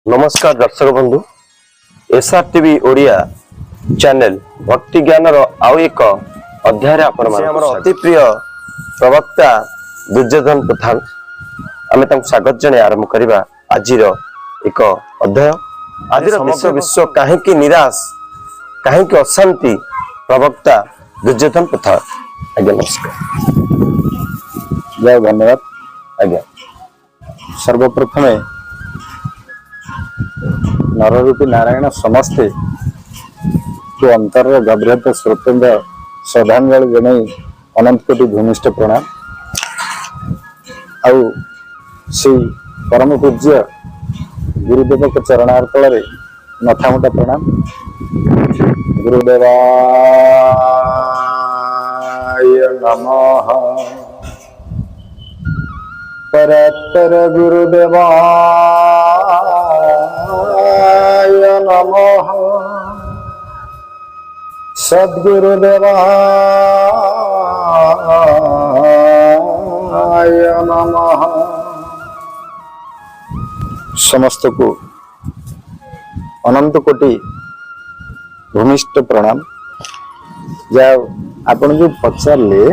नमस्कार दर्शक बंधु एसआर टीवी ओडिया चैनल भक्ति ज्ञान आउ एक अध्याय अति प्रिय प्रवक्ता दुर्योधन प्रधान आम स्वागत जन आरंभ करवा आज एक अध्याय आज समग्र विश्व कहीं निराश कहीं अशांति प्रवक्ता दुर्योधन प्रधान आज्ञा नमस्कार जय धन्यवाद आज्ञा सर्वप्रथमे नररूपी नारायण समस्ते जो अंतर गभीरत श्रोतंद श्रद्धांजलि जन अनंत कोटि भूमिष्ठ प्रणाम आउ श्री परम पूज्य गुरुदेव के चरणार तल नथामुटा प्रणाम गुरुदेवाय नमः परात्पर गुरुदेवाय नमः सद्गुरुदेवाय नमः। समस्त को अनंत कोटि भूमिष्ठ प्रणाम। जाओ आपण जो पचारे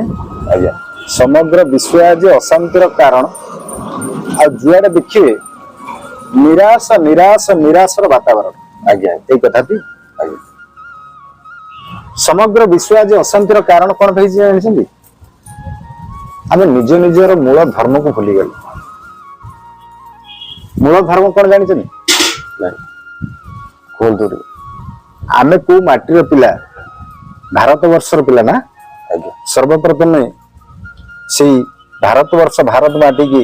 आज्ञा समग्र विश्व आज अशांतिर कारण आ जुआड़े देखिए निराश निराश निराशर वातावरण आज्ञा ये कथा थी समग्र विश्व आज अशांतिर कारण कौन भाई जानते आम निज निजर मूल धर्म को भूली गल मूल धर्म कौन जानते आम को माटीर पिला भारत वर्षर पिला ना आज्ञा सर्वप्रथम से भारत वर्ष भारत माटी की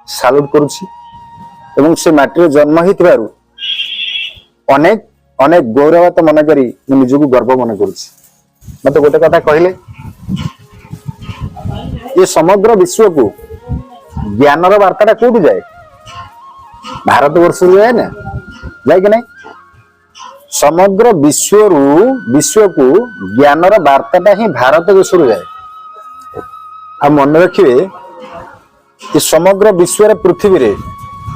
सालुट करुछि एवं से माटी जन्म ही अनेक अनेक गौरवत मन करी निजक गर्व मन करुछि। मत गोटे कथा कहले ये समग्र विश्व को ज्ञानर वार्ताटा कोठी जाए भारत वर्ष जाए ना जाए कि नहीं समग्र विश्व को ज्ञानर वार्ताटा ही भारत देश जाए। आ मन रखिए कि समग्र विश्व पृथ्वी रे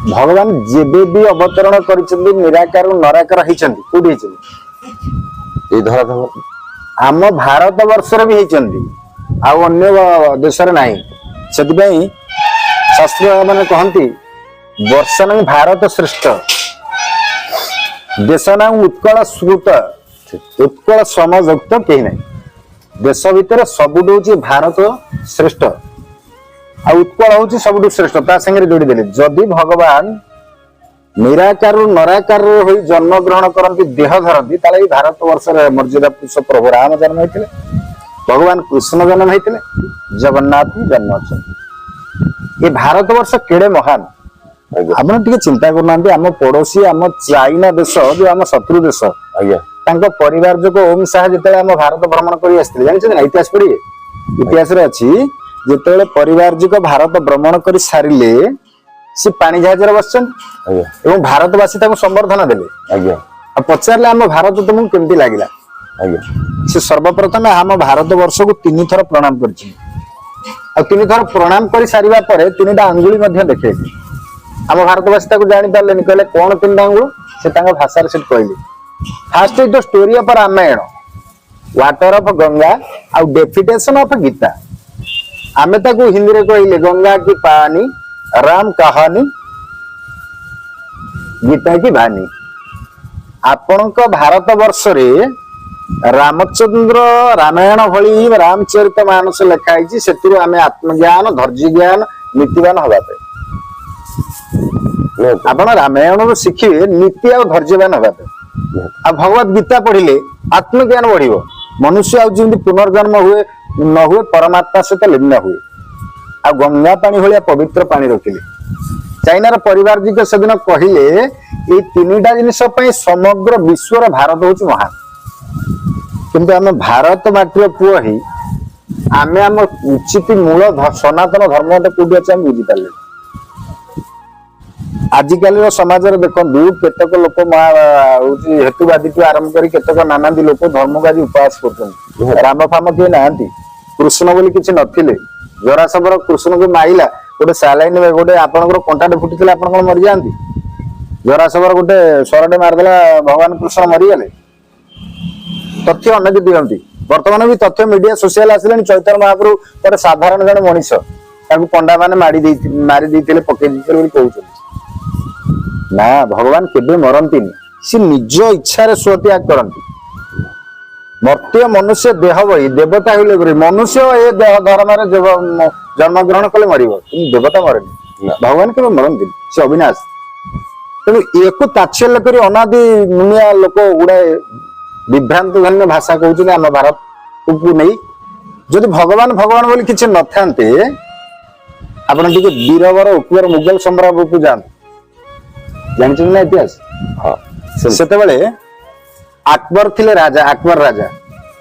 भगवान जेबे भी अवतरण करिसेंती निराकार नराकार होइचंती कोडी होइचंती ए धरा आम भारत वर्ष रे भी होइचंती आ अन्य देश रे नाही सेति पई शास्त्र माने कहंती वर्षन भारत श्रेष्ठ देशना उत्कल श्रुत उत्कल समयुक्त केही नाही देश भितर सबुठ हूँ भारत श्रेष्ठ आ उत्कल हूँ सबुठ श्रेष्ठ ता संगे जोड़ी देले जदि भगवान निराकार नराकार हो जन्म ग्रहण करती देह धरती ताले भारत वर्ष मर्यादा पुरुष प्रभु राम जन्म होते भगवान कृष्ण जन्म होते जगन्नाथ जन्म ये भारत वर्ष केड़े महान आप चिंता करना आम पड़ोसी आम चाइना देश जो आम शत्रु देश आज्ञा तांको परिवार जो ओम शाह जिते आम भारत भ्रमण कर जानते इतिहास पढ़िए इतिहास अच्छी जिते परिवार जी भारत भ्रमण कर सारे सी पानी जहाज बसचन भारतवासी संबर्धना देले आज्ञा पचारे आम भारत तुमको केमती लगे आज्ञा से सर्वप्रथम आम भारत वर्ष को 3 थर प्रणाम कर 3 थर प्रणाम कर सारा पर 3टा अंगुली देखे आम भारतवासी जानी पारे कहले कौन 3टा अंगुल से भाषा से कहले fast is the story of Ramayan water of Ganga आउ डेफिनेशन ऑफ गीता आमे ताको हिंदी रे कहले गंगा की पानी राम कहानी गीता की वाणी आपण को भारत वर्ष रे रामचंद्र रामायण भली रामचरित मानस लिखाई से आमे आत्मज्ञान धैर्य ज्ञान नीतिवान हवा पे आपण रामायण शिखिए नीति और धैर्यवान हवा पे आ भगवत गीता पढ़िले आत्मज्ञान बढ़ मनुष्य आदि पुनर्जन्म हुए न हुए परमात्मा सहित लीन हुए आ गंगा पानी भाया पवित्र पानी रखिले चाइनार परिवार जी के सेदिन कहले ये 3टा जिनिस समग्र विश्वर भारत हूँ महान किंतु आम भारत माटीर पुओ ही आम आम उचित मूल सनातन धर्म कौटी अच्छे बुझी पारे आजिकल समाज देखु केतक लोक हेतुवादी आरंभ कर केतक नानादी लोक धर्म को आज उपवास कर राम फाम किए ना कृष्ण बोली किसी नथिले जरासंधर कृष्ण को माइला गोटे सालाइन गोटे आपंकर कंटाटे फुटी आप मरी जाती ଜରାସବର ଗୋଟେ ସରଟେ ମାରିଦେଲା, ଭଗବାନ କୃଷ୍ଣ ମରିଗଲେ। ତଥ୍ୟ ଅନେକ ଦିଅନ୍ତି, ବର୍ତ୍ତମାନ ବି ତଥ୍ୟ ମିଡିଆ ସୋସିଆଲ ଆସିଲାଣି। ଚୈତନ୍ୟ ମହାପ୍ରଭୁ ଗୋଟେ ସାଧାରଣ ଜଣେ ମଣିଷ, ତାକୁ ପଣ୍ଡା ମାନେ ମାରି ଦେଇଥିଲେ, ପକେଇ ଦେଇଥିଲେ ବୋଲି କହୁଛନ୍ତି। ନା, ଭଗବାନ କେବେ ମରନ୍ତିନି, ସେ ନିଜ ଇଚ୍ଛାରେ ସ୍ୱତ୍ୟାଗ କରନ୍ତି। ମର୍ତ୍ତ୍ୟ ମନୁଷ୍ୟ ଦେହ ବହି ଦେବତା ହେଲେ ପରି, ମନୁଷ୍ୟ ଏ ଦେହ ଧର୍ମରେ ଜନ୍ମଗ୍ରହଣ କଲେ ମରିବ, କିନ୍ତୁ ଦେବତା ମରେନି। ଭଗବାନ କେବେ ମରନ୍ତିନି, ସେ ଅବିନାଶ। ତେଣୁ ଏକୁ ତାଚ୍ଛଲ୍ୟ କରି ଅନାଦି ଦୁନିଆ ଲୋକ ଗୁଡାଏ ବିଭ୍ରାନ୍ତ ଧନ୍ୟ ଭାଷା କହୁଛନ୍ତି ଆମ ଭାରତକୁ ନେଇ। ଯଦି ଭଗବାନ ଭଗବାନ ବୋଲି କିଛି ନଥାନ୍ତେ, ଆପଣ ଟିକେ ବୀରବର ଉପର ମୁଗଲ ସମ୍ରାଟକୁ ଯାଆନ୍ତୁ, ଜାଣିଛନ୍ତି ନା ଇତିହାସ? ସେତେବେଳେ ଆକବର ଥିଲେ ରାଜା, ଆକବର ରାଜା,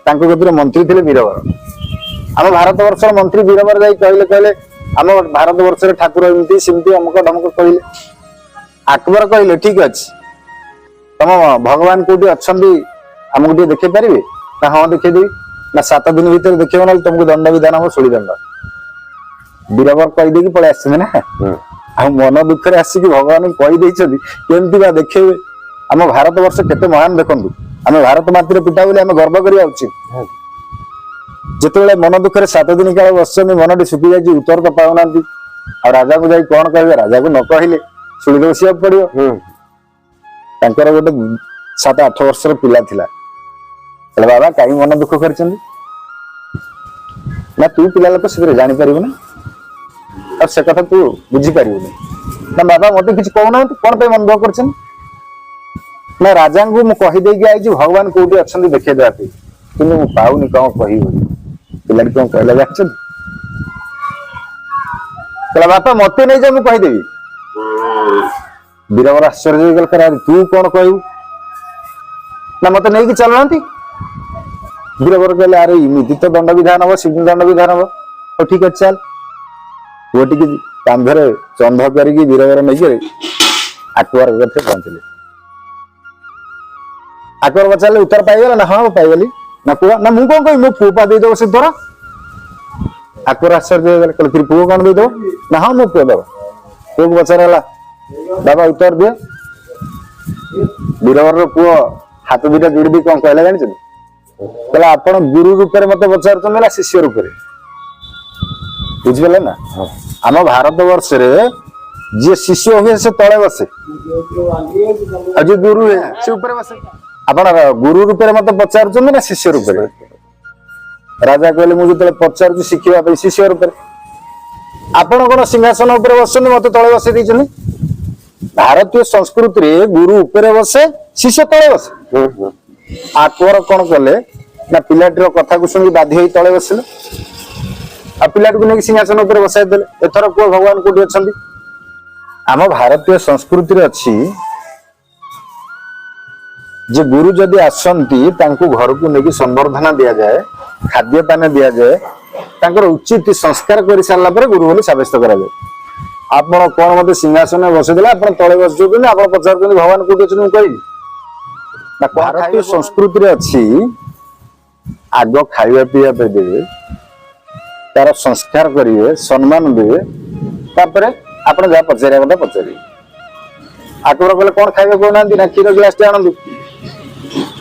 ତାଙ୍କ ଗତିରେ ମନ୍ତ୍ରୀ ଥିଲେ ବୀରବର। ଆମ ଭାରତ ବର୍ଷର ମନ୍ତ୍ରୀ ବୀରବର ଯାଇ କହିଲେ ଆମ ଭାରତ ବର୍ଷରେ ଠାକୁର ଏମିତି ସେମିତି ଅମୁକ ଢମକ କହିଲେ। ଆକବର କହିଲେ ଠିକ ଅଛି, ତମ ଭଗବାନ କୋଉଠି ଅଛନ୍ତି ଆମକୁ ଟିକେ ଦେଖେଇ ପାରିବେ? ନା ହଁ ଦେଖେଇଦେବି। ନା 7 ଦିନ ଭିତରେ ଦେଖେଇବ, ନହେଲେ ତମକୁ ଦଣ୍ଡ ବିଧାନ ହବ, ଶୁଳି ଦଣ୍ଡ। ବୀରବର କହିଦେଇକି ପଳେଇ ଆସିଛନ୍ତି ନା, ଆଉ ମନ ଦୁଃଖରେ ଆସିକି ଭଗବାନଙ୍କୁ କହିଦେଇଛନ୍ତି, କେମିତି ବା ଦେଖେଇବେ? ଆମ ଭାରତ ବର୍ଷ କେତେ ମହାନ ଦେଖନ୍ତୁ, ଆମେ ଭାରତ ମାଟିର ପିତା ବୋଲି ଆମେ ଗର୍ବ କରିବା ଉଚିତ। ଯେତେବେଳେ ମନ ଦୁଃଖରେ 7 ଦିନ କାଳ ବସିଛନ୍ତି, ମନଟି ଶୁଖି ଯାଇଛି, ଉତ୍ତର ତ ପାଉନାହାନ୍ତି, ଆଉ ରାଜାକୁ ଯାଇ କଣ କହିବେ? ରାଜାକୁ ନ କହିଲେ ଶୁଳିରେ ବସିବାକୁ ପଡିବ। ତାଙ୍କର ଗୋଟେ 7-8 ବର୍ଷର ପିଲା ଥିଲା। ହେଲେ ବାବା କାହିଁ ମନ ଦୁଃଖ କରିଛନ୍ତି? ନା ତୁ ପିଲା ଲୋକ ସେଥିରେ ଜାଣିପାରିବୁନି, ଆଉ ସେ କଥା ତୁ ବୁଝିପାରିବୁନି। ନା ବାବା ମତେ କିଛି କହୁନାହାନ୍ତି, କଣ ପାଇଁ ମନ ଦୁଃଖ କରିଛନ୍ତି? ନା ରାଜାଙ୍କୁ ମୁଁ କହିଦେଇକି ଆଇଛି ଭଗବାନ କୋଉଠି ଅଛନ୍ତି ଦେଖେଇଦେବା ପାଇଁ, କିନ୍ତୁ ମୁଁ ପାଉନି, କଣ କହିବି? ପିଲାଟି କଣ କହିଲା ଜାଣିଛନ୍ତି? କହିଲା ବାପା ମତେ ନେଇଯା, ମୁଁ କହିଦେବି। ବୀରବର ଆଶ୍ଚର୍ଯ୍ୟ ହେଇଗଲା, ତୁ କଣ କହିବୁ? ନା ମତେ ନେଇକି ଚାଲୁନାହାନ୍ତି। ବୀରବର କହିଲେ ଆରେ ଏମିତି ତ ଦଣ୍ଡ ବିଧାନ ହବ, ସେମିତି ଦଣ୍ଡ ବିଧାନ ହବ, ହଉ ଠିକ ଅଛି ଚାଲ। ପୁଅଟିକି କାନ୍ଧରେ ଚନ୍ଦ କରିକି ବୀରବର ନେଇକି ଆକବର କତିରେ ପହଞ୍ଚିଲେ। ଆକବର ପଚାରିଲେ ଉତ୍ତର ପାଇଗଲା? ନା ହଁ ପାଇଗଲି। ନା ପୁଅ? ନା ମୁଁ କଣ କହିବି, ମୋ ପୁଅ ପା ଦେଇଦବ ସେ ଉତ୍ତର। ଆକବର ଆଶ୍ଚର୍ଯ୍ୟ ହେଇଗଲେ, କହିଲେ ପୁଅ କଣ ଦେଇଦବ? ନା ହଁ ମୋ ପୁଅ ଦବ। ପୁଅକୁ ପଚାରିଲା, ବାବା ଉତ୍ତର ଦିଅ। ବୀରବରର ପୁଅ ହାତ ଦୁଇଟା ଯୋଡି ଦେଇ କଣ କହିଲା ଜାଣିଛନ୍ତି? କହିଲା ଆପଣ ଗୁରୁ ରୂପରେ ମତେ ପଚାରୁଛନ୍ତି ନା ଶିଷ୍ୟ ରୂପରେ? ବୁଝିପାରିଲେ ନା? ଆମ ଭାରତ ବର୍ଷରେ ଯିଏ ଶିଷ୍ୟ ହୁଏ ସେ ତଳେ ବସେ, ଆଉ ଯିଏ ଗୁରୁ ହୁଏ ସେ ଉପରେ ବସେ। ଆପଣ ଗୁରୁ ରୂପରେ ମତେ ପଚାରୁଛନ୍ତି ନା ଶିଷ୍ୟ ରୂପରେ? ରାଜା କହିଲେ ମୁଁ ଯେତେବେଳେ ପଚାରୁଛି ଶିଖିବା ପାଇଁ ଶିଷ୍ୟ ରୂପରେ। ଆପଣ କଣ ସିଂହାସନ ଉପରେ ବସୁଛନ୍ତି, ମତେ ତଳେ ବସେଇ ଦେଇଛନ୍ତି? ଭାରତୀୟ ସଂସ୍କୃତିରେ ଗୁରୁ ଉପରେ ବସେ, ଶିଷ୍ୟ ତଳେ ବସେ। ଆକବର କଣ କଲେ ନା ପିଲାଟିର କଥାକୁ ଶୁଣି ବାଧ୍ୟ ହୋଇ ତଳେ ବସିଲେ, ଆଉ ପିଲାଟିକୁ ନେଇକି ସିଂହାସନ ଉପରେ ବସାଇ ଦେଲେ। ଏଥର କୁହ ଭଗବାନ କୋଉଠି ଅଛନ୍ତି? ଆମ ଭାରତୀୟ ସଂସ୍କୃତିରେ ଅଛି ଯେ ଗୁରୁ ଯଦି ଆସନ୍ତି ତାଙ୍କୁ ଘରକୁ ନେଇକି ସମ୍ବର୍ଦ୍ଧନା ଦିଆଯାଏ, ଖାଦ୍ୟପାନ ଦିଆଯାଏ, ତାଙ୍କର ଉଚିତ ସଂସ୍କାର କରି ସାରିଲା ପରେ ଗୁରୁ ବୋଲି ସାବ୍ୟସ୍ତ କରାଯାଏ। ଆପଣ କଣ ମତେ ସିଂହାସନରେ ବସେଇଦେଲେ, ଆପଣ ତଳେ ବସିଯାଉଛନ୍ତି, ଆପଣ ପଚାରୁଛନ୍ତି ଭଗବାନ କୋଉଠି ଅଛନ୍ତି ମୁଁ କହିବି? ନା ଭାରତୀୟ ସଂସ୍କୃତିରେ ଅଛି ଆଗ ଖାଇବା ପିଇବା ପାଇଁ ଦେବେ, ତାର ସଂସ୍କାର କରିବେ, ସମ୍ମାନ ଦେବେ, ତାପରେ ଆପଣ ଯାହା ପଚାରିବା କଥା ପଚାରିବେ। ଆକବର କହିଲେ କଣ ଖାଇବା କହୁନାହାନ୍ତି? ନା କ୍ଷୀର ଗ୍ଲାସ ଟେ ଆଣନ୍ତୁ।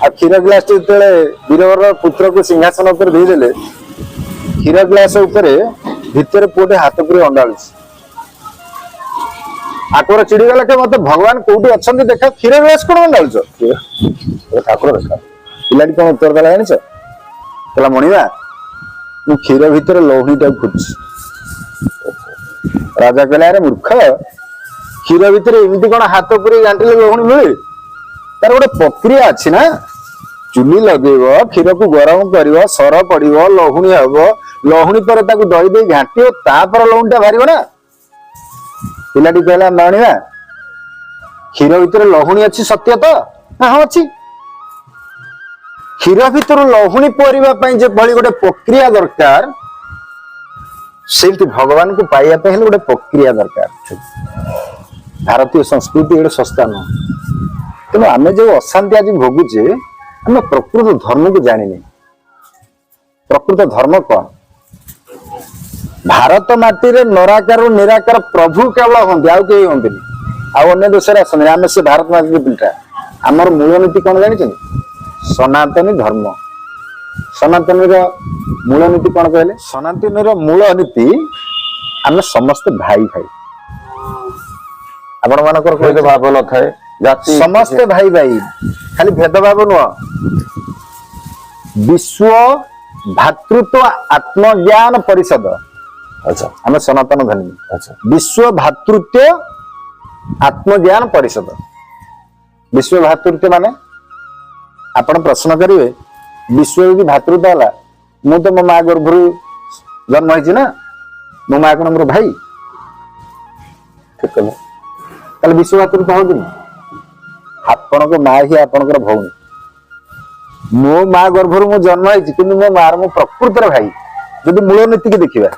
ଆଉ କ୍ଷୀର ଗ୍ଲାସ ଟି ଯେତେବେଳେ ବୀରବର ପୁତ୍ରକୁ ସିଂହାସନ ଉପରେ ଦେଇଦେଲେ, କ୍ଷୀର ଗ୍ଲାସ ଉପରେ ଭିତରେ ପୁଅଟେ ହାତ ପୁରେଇ ଅଣ୍ଡାଳୁଛି। ଆକବର ଚିଡିଗଲା, କି ମତେ ଭଗବାନ କୋଉଠି ଅଛନ୍ତି ଦେଖା, କ୍ଷୀର ଗ୍ଲାସ କଣ ଅଣ୍ଡାଳୁଛ? ଠାକୁର ଦେଖା। ପିଲାଟି କଣ ଉତ୍ତର ଦେଲା ଜାଣିଛ? କହିଲା ମଣିମା ମୁଁ କ୍ଷୀର ଭିତରେ ଲହୁଣୀଟାକୁ ଖୋଜୁଛି। ରାଜା କହିଲା ଆରେ ମୂର୍ଖ, କ୍ଷୀର ଭିତରେ ଏମିତି କଣ ହାତ ପୁରେଇ ଗାଣ୍ଠିଲେ ଲହୁଣୀ ମିଳେ? ତାର ଗୋଟେ ପ୍ରକ୍ରିୟା ଅଛି ନା, ଚୁଲି ଲଗେଇବ, କ୍ଷୀରକୁ ଗରମ କରିବ, ସର ପଡିବ, ଲହୁଣୀ ହବ, ଲହୁଣୀ ପରେ ତାକୁ ଦହି ଦେଇ ଘାଣ୍ଟିବ, ତାପରେ ଲହୁଣୀଟା ବାହାରିବ ନା। ପିଲାଟି କହିଲା ମଣିମା କ୍ଷୀର ଭିତରେ ଲହୁଣୀ ଅଛି ସତ୍ୟ ତ? ନା ହଁ ଅଛି। କ୍ଷୀର ଭିତରୁ ଲହୁଣୀ ପରିବା ପାଇଁ ଯେଭଳି ଗୋଟେ ପ୍ରକ୍ରିୟା ଦରକାର, ସେମିତି ଭଗବାନଙ୍କୁ ପାଇବା ପାଇଁ ହେଲେ ଗୋଟେ ପ୍ରକ୍ରିୟା ଦରକାର। ଭାରତୀୟ ସଂସ୍କୃତି ଗୋଟେ ଶସ୍ତା ନୁହଁ। ତେଣୁ ଆମେ ଯୋଉ ଅଶାନ୍ତି ଆଜି ଭୋଗୁଛେ, ଆମେ ପ୍ରକୃତ ଧର୍ମକୁ ଜାଣିନେ। ପ୍ରକୃତ ଧର୍ମ କଣ? ଭାରତ ମାଟିରେ ନରାକାରରୁ ନିରାକାର ପ୍ରଭୁ କେବଳ ହୁଅନ୍ତି, ଆଉ କେହି ହୁଅନ୍ତିନି। ଆଉ ଅନ୍ୟ ଦେଶରେ ଆସନ୍ତି ଆମେ ସେ ଭାରତ ମାତାର ପିଲା। ଆମର ମୂଳ ନୀତି କଣ ଜାଣିଛନ୍ତି? ସନାତନୀ ଧର୍ମ। ସନାତନୀର ମୂଳ ନୀତି କଣ କହିଲେ? ସନାତନୀର ମୂଳ ନୀତି ଆମେ ସମସ୍ତେ ଭାଇ ଭାଇ। ଆପଣ ମାନଙ୍କର ଭେଦଭାବ ନଥାଏ, ଜାତି ସମସ୍ତେ ଭାଇ ଭାଇ, ଖାଲି ଭେଦଭାବ ନୁହଁ। ବିଶ୍ୱ ଭାତୃତ୍ୱ ଆତ୍ମଜ୍ଞାନ ପରିଷଦ, ଆଚ୍ଛା ଆମେ ସନାତନ ଧର୍ମୀ। ଆଚ୍ଛା ବିଶ୍ୱ ଭାତୃତ୍ୱ ଆତ୍ମଜ୍ଞାନ ପରିଷଦ। ବିଶ୍ୱ ଭାତୃତ୍ୱ ମାନେ ଆପଣ ପ୍ରଶ୍ନ କରିବେ ବିଶ୍ୱ ଯଦି ଭାତୃତ୍ୱ ହେଲା, ମୁଁ ତ ମୋ ମା ଗର୍ଭରୁ ଜନ୍ମ ହେଇଛି ନା, ମୋ ମା କଣ ମୋର ଭାଇ? ଠିକ କହିଲେ। ତାହେଲେ ବିଶ୍ୱ ଭାତୃତ୍ୱ ହଉଛି ନା? ଆପଣଙ୍କ ମା ହିଁ ଆପଣଙ୍କର ଭଉଣୀ। ମୋ ମା ଗର୍ଭରୁ ମୁଁ ଜନ୍ମ ହେଇଛି, କିନ୍ତୁ ମୋ ମାର ମୁଁ ପ୍ରକୃତରେ ଭାଇ। ଯଦି ମୂଳ ନୀତିକି ଦେଖିବା,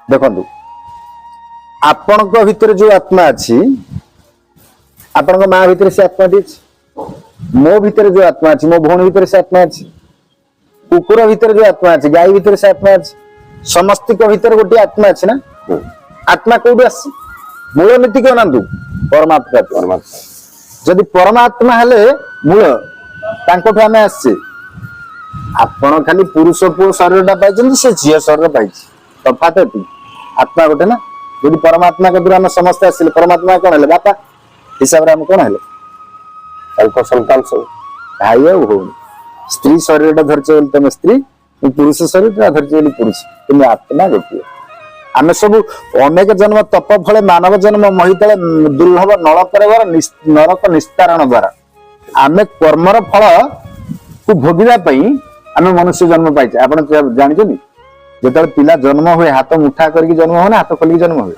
ଦେଖନ୍ତୁ ଆପଣଙ୍କ ଭିତରେ ଯୋଉ ଆତ୍ମା ଅଛି, ଆପଣଙ୍କ ମା ଭିତରେ ସେ ଆତ୍ମାଟି ଅଛି। ମୋ ଭିତରେ ଯୋଉ ଆତ୍ମା ଅଛି, ମୋ ଭଉଣୀ ଭିତରେ ସେ ଆତ୍ମା ଅଛି। କୁକୁର ଭିତରେ ଯୋଉ ଆତ୍ମା ଅଛି, ଗାଈ ଭିତରେ ସେ ଆତ୍ମା ଅଛି। ସମସ୍ତଙ୍କ ଭିତରେ ଗୋଟିଏ ଆତ୍ମା ଅଛି ନା? ଆତ୍ମା କୋଉଠି ଆସିଛି? ମୂଳ ନୀତିକି ଅନାନ୍ତୁ, ପରମାତ୍ମା। ଯଦି ପରମାତ୍ମା ହେଲେ ମୂଳ, ତାଙ୍କଠୁ ଆମେ ଆସିଛେ। ଆପଣ ଖାଲି ପୁରୁଷ ପୁଅ ଶରୀରଟା ପାଇଛନ୍ତି, ସେ ଝିଅ ଶରୀର ପାଇଛି। ତଫାତ ଏତିକି, ଆତ୍ମା ଗୋଟେ ନା। ଯଦି ପରମାତ୍ମା କତିରୁ ଆମେ ସମସ୍ତେ ଆସିଲେ, ପରମାତ୍ମା କଣ ହେଲେ? ବାପା ହିସାବରେ ଆମେ କଣ ହେଲେ? ତାଙ୍କ ସନ୍ତାନ ସବୁ ଭାଇ ଆଉ ଭଉଣୀ। ସ୍ତ୍ରୀ ଶରୀରଟା ଧରିଛ ବୋଲି ତମେ ସ୍ତ୍ରୀ, ପୁରୁଷ ଶରୀରଟା ଧରିଛ ବୋଲି ପୁରୁଷ, କିନ୍ତୁ ଆତ୍ମା ଗୋଟିଏ। ଆମେ ସବୁ ଅନେକ ଜନ୍ମ ତପ ଫଳେ ମାନବ ଜନ୍ମ ମହିତଳେ ଦୁର୍ଲଭ ନରକ ନିସ୍ତାରଣ ଦ୍ୱାରା ଆମେ କର୍ମର ଫଳ କୁ ଭୋଗିବା ପାଇଁ ଆମେ ମନୁଷ୍ୟ ଜନ୍ମ ପାଇଛେ। ଆପଣ ଜାଣିଛନ୍ତି ଯେତେବେଳେ ପିଲା ଜନ୍ମ ହୁଏ, ହାତ ମୁଠା କରିକି ଜନ୍ମ ହୁଏ ନା ହାତ ଖୋଲିକି ଜନ୍ମ ହୁଏ?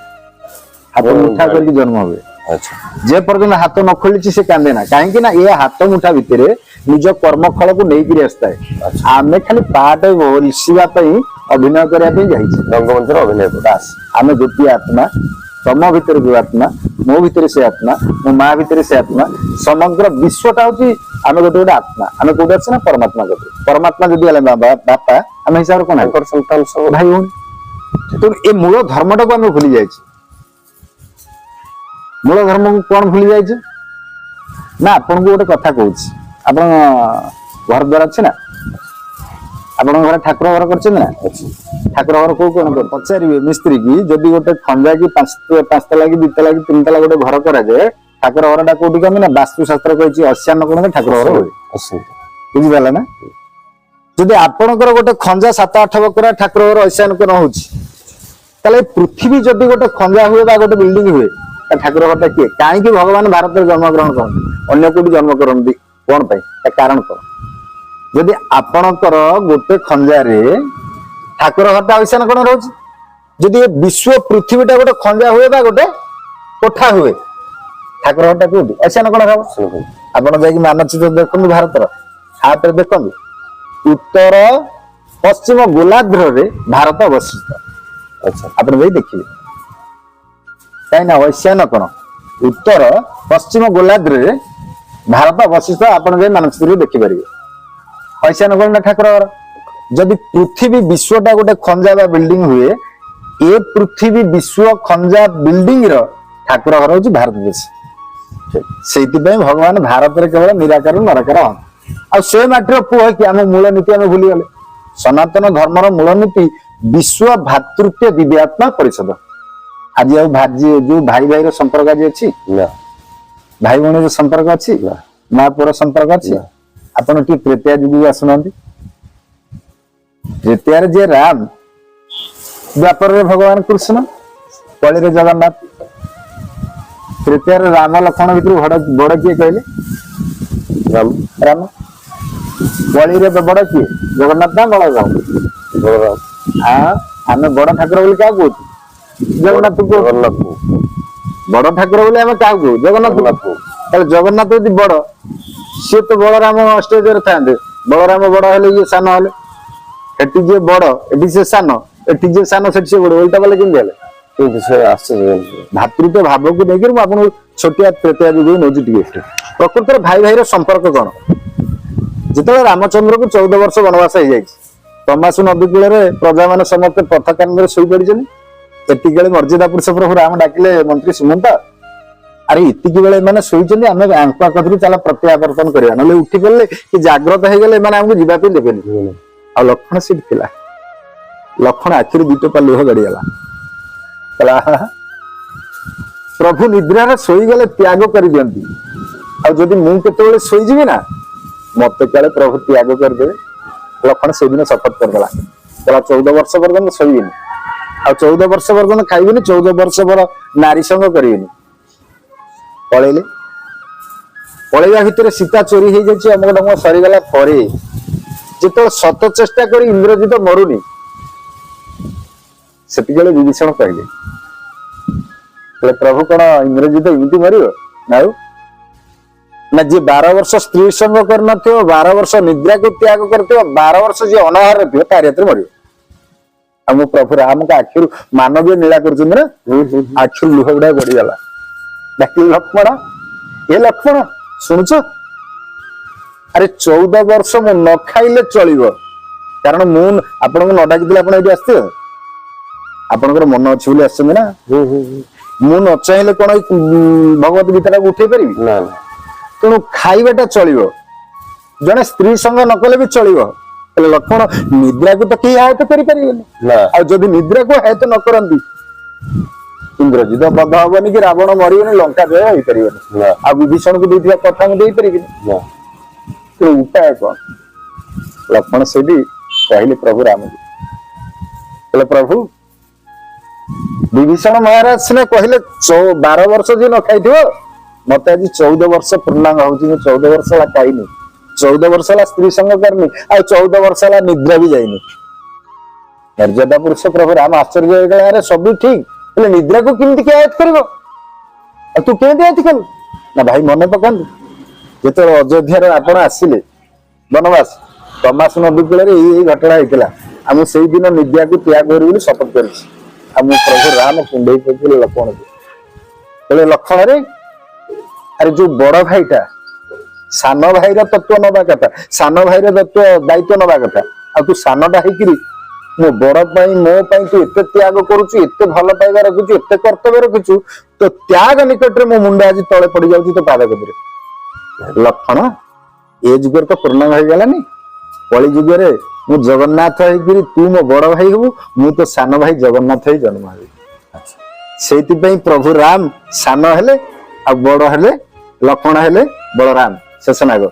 ହାତ ମୁଠା କରିକି ଜନ୍ମ ହୁଏ। ଯେ ପର୍ଯ୍ୟନ୍ତ ହାତ ନ ଖୋଲିଛି ସେ କାନ୍ଦେ ନା, କାହିଁକି ନା ଏ ହାତ ମୁଠା ଭିତରେ ନିଜ କର୍ମ ଫଳକୁ ନେଇକିରି ଆସିଥାଏ। ଆମେ ଖାଲି ପାଠ ବସିବା ପାଇଁ, ଅଭିନୟ କରିବା ପାଇଁ ଯାଇଛି ରଙ୍ଗମଞ୍ଚର ଅଭିନୟ। ବାସ୍, ଆମେ ଗୋଟିଏ ଆତ୍ମା। ତମ ଭିତରେ ଯୋଉ ଆତ୍ମା, ମୋ ଭିତରେ ସେ ଆତ୍ମା, ମୋ ମା ଭିତରେ ସେ ଆତ୍ମା, ସମଗ୍ର ବିଶ୍ୱଟା ହଉଛି ଆମେ ଗୋଟେ ଗୋଟେ ଆତ୍ମା। ଆମେ କୋଉଠି ଅଛେ ନା ପରମାତ୍ମା କତିରେ। ପରମାତ୍ମା ଯଦି ହେଲେ ବାପା, ଆମେ ହିସାବରେ କଣ ତାଙ୍କର ସନ୍ତାନ ସବୁ ଭାଇ ଭଉଣୀ। ତେଣୁ ଏ ମୂଳ ଧର୍ମଟାକୁ ଆମେ ଭୁଲି ଯାଇଛେ। ମୂଳ ଧର୍ମକୁ କଣ ଭୁଲି ଯାଇଛେ ନା, ଆପଣଙ୍କୁ ଗୋଟେ କଥା କହୁଛି। ଆପଣ ଘର ଦ୍ୱାର ଅଛି ନା? ଆପଣଙ୍କ ଘରେ ଠାକୁର ଘର କରିଛନ୍ତି ନା? ଠାକୁର ଘର କୋଉ କଣ ପଚାରିବେ ମିସ୍ତ୍ରୀ କି, ଯଦି ଗୋଟେ ଖଞ୍ଜା କି ପାଞ୍ଚ ତାଲା କି 2 ତାଲା କି 3 ତାଲା ଗୋଟେ ଘର କରାଯାଏ, ଠାକୁର ଘରଟା କୋଉଠି କମି ନା? ବାସ୍ତୁଶାସ୍ତ୍ର କହିଛି ଅଶ୍ୟାନ କୋଣରେ ଠାକୁର ଘର ହୁଏ। ବୁଝିପାରିଲେ ନା? ଯଦି ଆପଣଙ୍କର ଗୋଟେ ଖଞ୍ଜା 7-8 ବଖରା ଠାକୁର ଘର ଅଶ୍ୟାନ କୋଣ ହଉଛି, ତାହେଲେ ପୃଥିବୀ ଯଦି ଗୋଟେ ଖଞ୍ଜା ହୁଏ ବା ଗୋଟେ ବିଲ୍ଡିଂ ହୁଏ, ଠାକୁର ଘରଟା କିଏ? କାହିଁକି ଭଗବାନ ଭାରତରେ ଜନ୍ମଗ୍ରହଣ କରନ୍ତି, ଅନ୍ୟ କୋଉଠି ଜନ୍ମ କରନ୍ତି? କଣ ପାଇଁ? ତା କାରଣ କଣ? ଯଦି ଆପଣଙ୍କର ଗୋଟେ ଖଞ୍ଜାରେ ଠାକୁର ଘରଟା ଅଇଶାନ କୋଣ ରହୁଛି, ଯଦି ଏ ବିଶ୍ୱ ପୃଥିବୀଟା ଗୋଟେ ଖଞ୍ଜା ହୁଏ ବା ଗୋଟେ କୋଠା ହୁଏ, ଠାକୁର ଘରଟା କୋଉଠି? ଅଇଶାନ କୋଣ ହବ। ଆପଣ ଯାଇକି ମାନଚିତ୍ର ଦେଖନ୍ତୁ ଭାରତର, ହାତରେ ଦେଖନ୍ତୁ, ଉତ୍ତର ପଶ୍ଚିମ ଗୋଲାର୍ଦ୍ଧରେ ଭାରତ ଅବସ୍ଥିତ। ଆପଣ ଯାଇ ଦେଖିବେ, କାହିଁକି ନା ଅଇଶାନ କୋଣ ଉତ୍ତର ପଶ୍ଚିମ ଗୋଲାର୍ଦ୍ଧରେ ଭାରତ ଅବସ୍ଥିତ। ଆପଣ ଯାଇ ମାନଚିତ୍ରରେ ଦେଖିପାରିବେ। ଅଇଶାନ କୋଣ ଠାକୁର ଘର। ଯଦି ପୃଥିବୀ ବିଶ୍ୱଟା ଗୋଟେ ଖଞ୍ଜା ବା ବିଲ୍ଡିଂ ହୁଏ, ଏ ପୃଥିବୀ ବିଶ୍ୱ ଖଞ୍ଜା ବିଲ୍ଡିଂ ର ଠାକୁର ଘର ହଉଛି ଭାରତ ଦେଶ। ସେଇଥିପାଇଁ ଭଗବାନ ଭାରତରେ କେବଳ ନିରାକାର ନରାକାର ହନ୍ତି। ଆଉ ସେ ମାଟିର ପୁଅ କି ଆମ ମୂଳ ନୀତି ଆମେ ଭୁଲିଗଲେ। ସନାତନ ଧର୍ମର ମୂଳ ନୀତି ବିଶ୍ୱ ଭାତୃତ୍ୱ ଦିବ୍ୟାତ୍ମା ପରିଷଦ। ଆଜି ଆଉ ଯୋଉ ଭାଇ ଭାଇର ସମ୍ପର୍କ ଆଜି ଅଛି? ଭାଇ ଭଉଣୀର ସମ୍ପର୍କ ଅଛି? ମା ପୁଅର ସମ୍ପର୍କ ଅଛି? ଆପଣ ଟିକେ ତ୍ରେତୟା ଯୁଗକୁ ଆସୁନାହାନ୍ତି। ତ୍ରେତୟାରେ ଯିଏ ରାମ, ଦ୍ୱାପରରେ ଭଗବାନ କୃଷ୍ଣ, କଳିରେ ଜଗନ୍ନାଥ। ତ୍ରେତୟାରେ ରାମ ଲକ୍ଷ୍ମଣ ଭିତରୁ ବଡ କିଏ କହିଲେ? ରାମ। କଳିରେ ବଡ କିଏ? ଜଗନ୍ନାଥ ନା ବଳରାମ? ଆମେ ବଡ ଠାକୁର ବୋଲି କାହାକୁ କହୁଛୁ? ଜଗନ୍ନାଥକୁ। ବଡ ଠାକୁର ବୋଲି ଆମେ କାହାକୁ କହୁ? ଜଗନ୍ନାଥକୁ। ତାହେଲେ ଜଗନ୍ନାଥ ଯଦି ବଡ, ସିଏ ତ ବଳରାମ ଷ୍ଟେଜରେ ଥାନ୍ତେ। ବଳରାମ ବଡ ହେଲେ ଇଏ ସାନ ହେଲେ। ଏଠି ଯିଏ ବଡ ଏଠି ସେ ସାନ, ଏଠି ଯିଏ ସାନ ସେଠି ସେ ବଡ, ଓଲଟା କଲେ କେମିତି ହେଲେ? ଭାତୃତ୍ୱ ଭାବକୁ ନେଇକି ମୁଁ ଆପଣଙ୍କୁ ଛୋଟିଆ ତ୍ରେତୟା ଯୁଗକୁ ନେଉଛି ଟିକେ। ପ୍ରକୃତରେ ଭାଇ ଭାଇର ସମ୍ପର୍କ କଣ? ଯେତେବେଳେ ରାମଚନ୍ଦ୍ରକୁ 14 ବର୍ଷ ବନବାସ ହେଇଯାଇଛି, ତମାସୁ ନଦୀ କୂଳରେ ପ୍ରଜାମାନେ ସମସ୍ତେ ପଥ କାନରେ ଶୋଇପଡିଛନ୍ତି। ଏତିକିବେଳେ ମର୍ଯ୍ୟାଦା ପୁରୁଷ ପ୍ରଭୁ ରାମ ଡାକିଲେ, ମନ୍ତ୍ରୀ ସୁମନ୍ତ ଆରେ ଏତିକି ବେଳେ ଏମାନେ ଶୋଇଛନ୍ତି, ଆମେ ଆଙ୍କ କତିରୁ ଚାଲ ପ୍ରତ୍ୟାବର୍ତ୍ତନ କରିବା, ନହେଲେ ଉଠି ପଡିଲେ କି ଜାଗ୍ରତ ହେଇଗଲେ ଏମାନେ ଆମକୁ ଯିବା ପାଇଁ ଦେବେନି। ଆଉ ଲକ୍ଷ୍ମଣ ସେଠି ଥିଲା। ଲକ୍ଷ୍ମଣ ଆଖିରୁ ଦି ଟୋପା ଲୁହ ଗଡିଗଲା। କହିଲା ପ୍ରଭୁ ନିଦ୍ରାରେ ଶୋଇଗଲେ ତ୍ୟାଗ କରିଦିଅନ୍ତି, ଆଉ ଯଦି ମୁଁ କେତେବେଳେ ଶୋଇଯିବି ନା ମତେ କାଳେ ପ୍ରଭୁ ତ୍ୟାଗ କରିଦେବେ। ଲକ୍ଷ୍ମଣ ସେଦିନ ଶପଥ କରିଦେଲା, କହିଲା 14 ବର୍ଷ ପର୍ଯ୍ୟନ୍ତ ଶୋଇବିନି, ଆଉ 14 ବର୍ଷ ପର୍ଯ୍ୟନ୍ତ ଖାଇବିନି, 14 ବର୍ଷ ପରେ ନାରୀ ସଙ୍ଗ କରିବିନି। ପଳେଇଲେ। ପଳେଇବା ଭିତରେ ସୀତା ଚୋରି ହେଇଯାଇଛି, ଅମକ ଢମକ ସରିଗଲା ପରେ ଯେତେବେଳେ ଶତ ଚେଷ୍ଟା କରି ଇନ୍ଦ୍ରଜିତ ମରୁନି, ସେତିକିବେଳେ ବିଭୀଷଣ କହିଲେ ପ୍ରଭୁ କଣ ଇନ୍ଦ୍ରଜିତ ଏମିତି ମରିବ? ଆଉ ନା ଯିଏ 12 ବର୍ଷ ସ୍ତ୍ରୀ ସଙ୍ଗ କରିନଥିବ, 12 ବର୍ଷ ନିଦ୍ରାକୁ ତ୍ୟାଗ କରିଥିବ, 12 ବର୍ଷ ଯିଏ ଅନାହାରରେ ଥିବ ତାରି ହାତରେ ମରିବ। ଆଉ ମୋ ପ୍ରଭୁ ରାମଙ୍କ ଆଖିରୁ ମାନବୀୟ ନୀଳା କରୁଛନ୍ତି ନା, ଆଖିରୁ ଲୁହ ଗୁଡା ଗଡିଗଲା। ଡାକିଲି ଲକ୍ଷ୍ମଣ, ଏ ଲକ୍ଷ୍ମଣ ଶୁଣୁଛ? ଆରେ 14 ବର୍ଷ ମୁଁ ନ ଖାଇଲେ ଚଳିବ, କାରଣ ମୁଁ ଆପଣଙ୍କୁ ନ ଡାକିଥିଲେ ଆପଣ ଏଇଠି ଆସିଥିବେ? ଆପଣଙ୍କର ମନ ଅଛି ବୋଲି ଆସିଛନ୍ତି ନା। ମୁଁ ନ ଚାହିଁଲେ କଣ ଏଇ ଭଗବତ ଗୀତାଟାକୁ ଉଠେଇ ପାରିବି? ନା। ତେଣୁ ଖାଇବାଟା ଚଳିବ, ଜଣେ ସ୍ତ୍ରୀ ସଙ୍ଗ ନ କଲେ ବି ଚଳିବ। ହେଲେ ଲକ୍ଷ୍ମଣ ନିଦ୍ରାକୁ ତ କେହି ଆୟତ କରିପାରିବେନି, ଆଉ ଯଦି ନିଦ୍ରାକୁ ଆୟତ ନ କରନ୍ତି ଇନ୍ଦ୍ରଜିତ ବଧ ହବନି, କି ରାବଣ ମରିବନି, ଲଙ୍କା ଜୟ ହେଇପାରିବନି, ଆଉ ବିଭୀଷଣକୁ ଦେଇଥିବା କଥା ମୁଁ ଦେଇପାରିବିନି। ତେଣୁ ଉପାୟ କଣ? ଲକ୍ଷ୍ମଣ ସେଠି କହିଲେ ପ୍ରଭୁ ରାମକୁ, କହିଲେ ପ୍ରଭୁ ବିଭୀଷଣ ମହାରାଜ ସିନା କହିଲେ 12 ବର୍ଷ ଯିଏ ନ ଖାଇଥିବ, ମତେ ଆଜି 14 ବର୍ଷ ପୂର୍ଣ୍ଣାଙ୍ଗ ହଉଛି, ମୁଁ 14 ବର୍ଷ ହେଲା ଖାଇନି, 14 ବର୍ଷ ହେଲା ସ୍ତ୍ରୀ ସଙ୍ଗ କରିନି, ଆଉ 14 ବର୍ଷ ହେଲା ନିଦ୍ରା ବି ଯାଇନି। ମର୍ଯ୍ୟାଦା ପୁରୁଷ ପ୍ରଭୁ ରାମ ଆଶ୍ଚର୍ଯ୍ୟ ହେଇଗଲେ, ଆରେ ସବୁ ଠିକ, ହେଲେ ନିଦ୍ରାକୁ କେମିତି କିଏ ଆୟତ କରିବ? ଆଉ ତୁ କେମିତି ଆୟତ କଲୁ? ନା ଭାଇ ମନେ ପକାନ୍ତୁ, ଯେତେବେଳେ ଅଯୋଧ୍ୟାରେ ଆପଣ ଆସିଲେ ବନବାସ, ତମାସ ନଦୀ କୂଳରେ ଏଇ ଘଟଣା ହେଇଥିଲା, ଆଉ ମୁଁ ସେଇଦିନ ନିଦ୍ରାକୁ ତ୍ୟାଗ କରିବି ବୋଲି ଶପଥ କରିଛି। ଆଉ ମୁଁ ପ୍ରଭୁ ରାମ କୁଣ୍ଡେଇ ପକେଇଲେ ଲକ୍ଷ୍ମଣକୁ, କହିଲେ ଲକ୍ଷ୍ମଣରେ ଆରେ ଯୋଉ ବଡ ଭାଇଟା ସାନ ଭାଇର ତତ୍ଵ ନବା କଥା, ସାନ ଭାଇର ଦାୟିତ୍ଵ ନବା କଥା, ଆଉ ତୁ ସାନଟା ହେଇକିରି ମୋ ବଡ ପାଇଁ ମୋ ପାଇଁ ତୁ ଏତେ ତ୍ୟାଗ କରୁଛୁ, ଏତେ ଭଲ ପାଇବା ରଖୁଛୁ, ଏତେ କର୍ତ୍ତବ୍ୟ ରଖୁଛୁ, ତ ତ୍ୟାଗ ନିକଟରେ ମୋ ମୁଣ୍ଡ ଆଜି ତଳେ ପଡି ଯାଉଛି ତୋ ପାଦ କତିରେ। ଲକ୍ଷ୍ମଣ ଏ ଯୁଗରେ ତ ପୂର୍ଣ୍ଣାଙ୍ଗ ହେଇଗଲାନି, କଳି ଯୁଗରେ ମୁଁ ଜଗନ୍ନାଥ ହେଇକିରି ତୁ ମୋ ବଡ ଭାଇ ହବୁ, ମୁଁ ତ ସାନ ଭାଇ ଜଗନ୍ନାଥ ହେଇ ଜନ୍ମ ହେବି। ସେଇଥିପାଇଁ ପ୍ରଭୁ ରାମ ସାନ ହେଲେ, ଆଉ ବଡ ହେଲେ ଲକ୍ଷ୍ମଣ ହେଲେ ବଳରାମ ଶେଷନାଗ।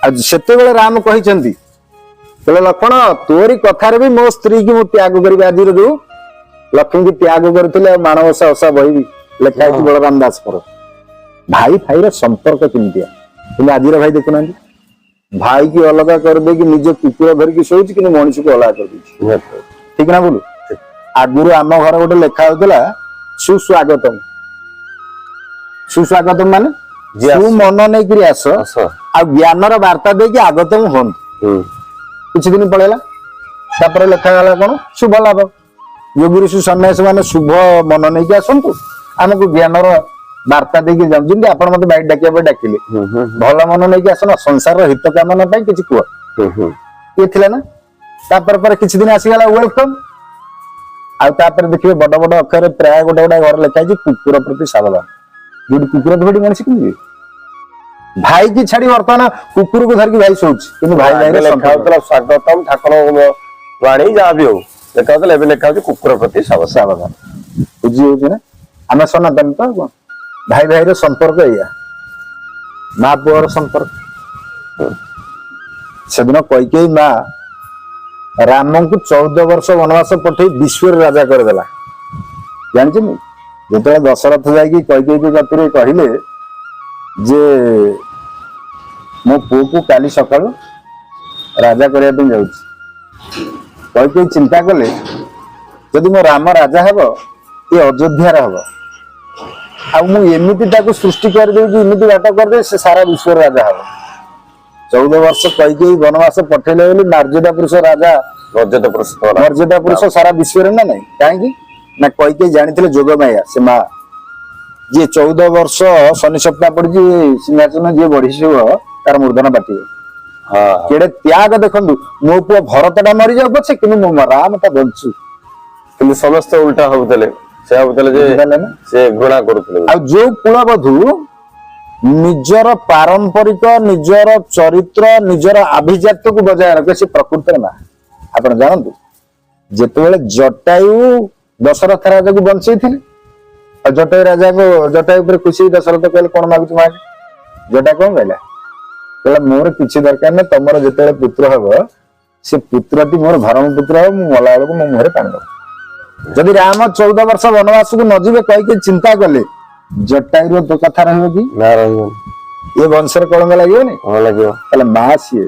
ଆଉ ସେତେବେଳେ ରାମ କହିଛନ୍ତି, କହିଲେ ଲକ୍ଷ୍ମଣ ତୋରି କଥାରେ ବି ମୋ ସ୍ତ୍ରୀ କି ମୁଁ ତ୍ୟାଗ କରିବି, ଆଜିର ଯୋଉ ଲକ୍ଷ୍ମୀଙ୍କୁ ତ୍ୟାଗ କରିଥିଲେ ଆଉ ମାଣବସା ଓଷା ବହି ଲେଖା ହେଇଛି ବଳରାମ ଦାସଙ୍କର। ଭାଇ ଭାଇର ସମ୍ପର୍କ କେମିତିଆ, କିନ୍ତୁ ଆଜିର ଭାଇ ଦେଖୁନାହାନ୍ତି, ଭାଇ କି ଅଲଗା କରିଦେଇକି ନିଜ କୁକୁର ଧରିକି ଶୋଉଛି, କିନ୍ତୁ ମଣିଷକୁ ଅଲଗା କରିଦେଇଛି। ଠିକ ନା ବୋଲୁ? ଆଗରୁ ଆମ ଘର ଗୋଟେ ଲେଖା ହଉଥିଲା ସୁସ୍ୱାଗତମ। ସୁସ୍ୱାଗତମ ମାନେ ସୁ ମନ ନେଇକିରି ଆସ, ଆଉ ଜ୍ଞାନର ବାର୍ତ୍ତା ଦେଇକି ଆଗତମ ହୁଅନ୍ତୁ। କିଛି ଦିନ ପଳେଇଲା, ତାପରେ ଲେଖାଗଲା କଣ ଶୁଭ ଲାଭ। ଯୋଗୀ ଋଷି ସନ୍ନ୍ୟାସୀ ମାନେ ଶୁଭ ମନ ନେଇକି ଆସନ୍ତୁ, ଆମକୁ ଜ୍ଞାନର ବାର୍ତ୍ତା ଦେଇକି ଯାଉଛନ୍ତି, ଆପଣ ମତେ ବାଇଟ ଡାକିବା ପାଇଁ ଡାକିଲେ, ଭଲ ମନ ନେଇକି ଆସନ, ସଂସାରର ହିତ କାମନା ପାଇଁ କିଛି କୁହ। ଇଏ ଥିଲା ନା। ତାପରେ ପରେ କିଛି ଦିନ ଆସିଗଲା ୱେଲକମ, ଆଉ ତାପରେ ଦେଖିବେ ବଡ ବଡ ଅକ୍ଷରରେ ପ୍ରାୟ ଗୋଟେ ଗୋଟେ ଘର ଲେଖା ହେଇଛି କୁକୁର ପ୍ରତି ସାବଧାନ। ଯୋଉଠି କୁକୁର ଧରି ମଣିଷ କେମିତି ଭାଇ କି ଛାଡି ବର୍ତ୍ତମାନ କୁକୁରକୁ ଧରିକି ଭାଇ ଶୋଉଛି, କିନ୍ତୁ ଭାଇ ଭାଇରେ ଲେଖା ହଉଥିଲା ସ୍ୱାଗତମ ଠାକୁରଙ୍କ ବାଣୀ ଯାହା ବି ହଉ ଲେଖା ହଉଥିଲା, ଏବେ ଲେଖା ହଉଛି କୁକୁର ପ୍ରତି ସାବଧାନ। ବୁଝି ହଉଛି ନା? ଆମେ ସନାତନ ତ କଣ, ଭାଇ ଭାଇର ସମ୍ପର୍କ ଏଇଆ, ମା ପୁଅର ସମ୍ପର୍କ। ସେଦିନ କୈକେୟୀ ମା ରାମଙ୍କୁ 14 ବର୍ଷ ବନବାସ ପଠେଇ ବିଶ୍ୱର ରାଜା କରିଦେଲା। ଜାଣିଛନ୍ତି, ଯେତେବେଳେ ଦଶରଥ ଯାଇକି କୈକେୟୀଙ୍କ କତିରେ କହିଲେ ଯେ ମୋ ପୁଅକୁ କାଲି ସକାଳୁ ରାଜା କରିବା ପାଇଁ ଯାଉଛି, କୈକେୟୀ ଚିନ୍ତା କଲେ ଯଦି ମୋ ରାମ ରାଜା ହେବ, ଏ ଅଯୋଧ୍ୟାର ହବ, ଆଉ ମୁଁ ଏମିତି ତାକୁ ସୃଷ୍ଟି କରିଦେବି, ଏମିତି ବାଟ କରିଦେବି, ସେ ସାରା ବିଶ୍ୱର ରାଜା ହବ। 14 ବର୍ଷ କୈକେୟୀ ବନବାସ ପଠେଇଲେ ବୋଲି ମର୍ଯ୍ୟାଦା ପୁରୁଷ ରାଜା, ମର୍ଯ୍ୟାଦା ପୁରୁଷ ସାରା ବିଶ୍ୱରେ ନା ନାଇଁ? କାହିଁକି ନା କୈକେୟୀ ଜାଣିଥିଲେ ଯୋଗମାୟା, ସେ ମା ଯିଏ 14 ବର୍ଷ ଶନି ସପ୍ତାହ ପଡିଛି ସିଂହାସନ ଯିଏ ବଢିଯିବ ତାର ମୂର୍ଧନ ବାଟିବ। କେଡେ ତ୍ୟାଗ ଦେଖନ୍ତୁ, ମୋ ପୁଅ ଭରତଟା ମରିଯାଉ ପଛେ, କିନ୍ତୁ ମୋ ରାମଟା ବଞ୍ଚୁ। କିନ୍ତୁ ସମସ୍ତେ ଉଲ୍ଟା ହଉଥିଲେ, ସେ ଭାବୁଥିଲେ ଯେ ବୁଝିପାରିଲେ ନା? ସେ ଘୃଣା କରୁଥିଲେ ବୋଲି। ଆଉ ଯୋଉ କୁଳବଧୂ ନିଜର ପାରମ୍ପରିକ ନିଜର ଚରିତ୍ର ନିଜର ଆଭିଜାତ୍ୟକୁ ବଜାୟ ରଖେ ସେ ପ୍ରକୃତରେ ମା। ଆପଣ ଜାଣନ୍ତୁ ଯେତେବେଳେ ଜଟାୟୁ ଦଶରଥ ରାଜାକୁ ବଞ୍ଚେଇଥିଲେ ଆଉ ଜଟାୟୁ ଉପରେ ଖୁସି ଦଶରଥ କହିଲେ କଣ ମାଗୁଛୁ ମା? ଜଟା କଣ କହିଲା? କହିଲା ମୋର କିଛି ଦରକାର ନାହିଁ, ତମର ଯେତେବେଳେ ପୁତ୍ର ହବ ସେ ପୁତ୍ରଟି ମୋର ଧର୍ମ ପୁତ୍ର ହବ, ମୁଁ ମଲା ବେଳକୁ ମୋ ମୁହଁରେ ପାଣି ଦବ। ଯଦି ରାମ 14 ବର୍ଷ ବନବାସକୁ ନ ଯିବେ କହିକି ଚିନ୍ତା କଲେ ଜଟାୟୁର ତ କଥା ରହିବ କି? ନା ରହିବନି। ଏ ବଂଶରେ କଳଙ୍କ ଲାଗିବନି? କଣ ଲାଗିବ? ତାହେଲେ ମା ସିଏ।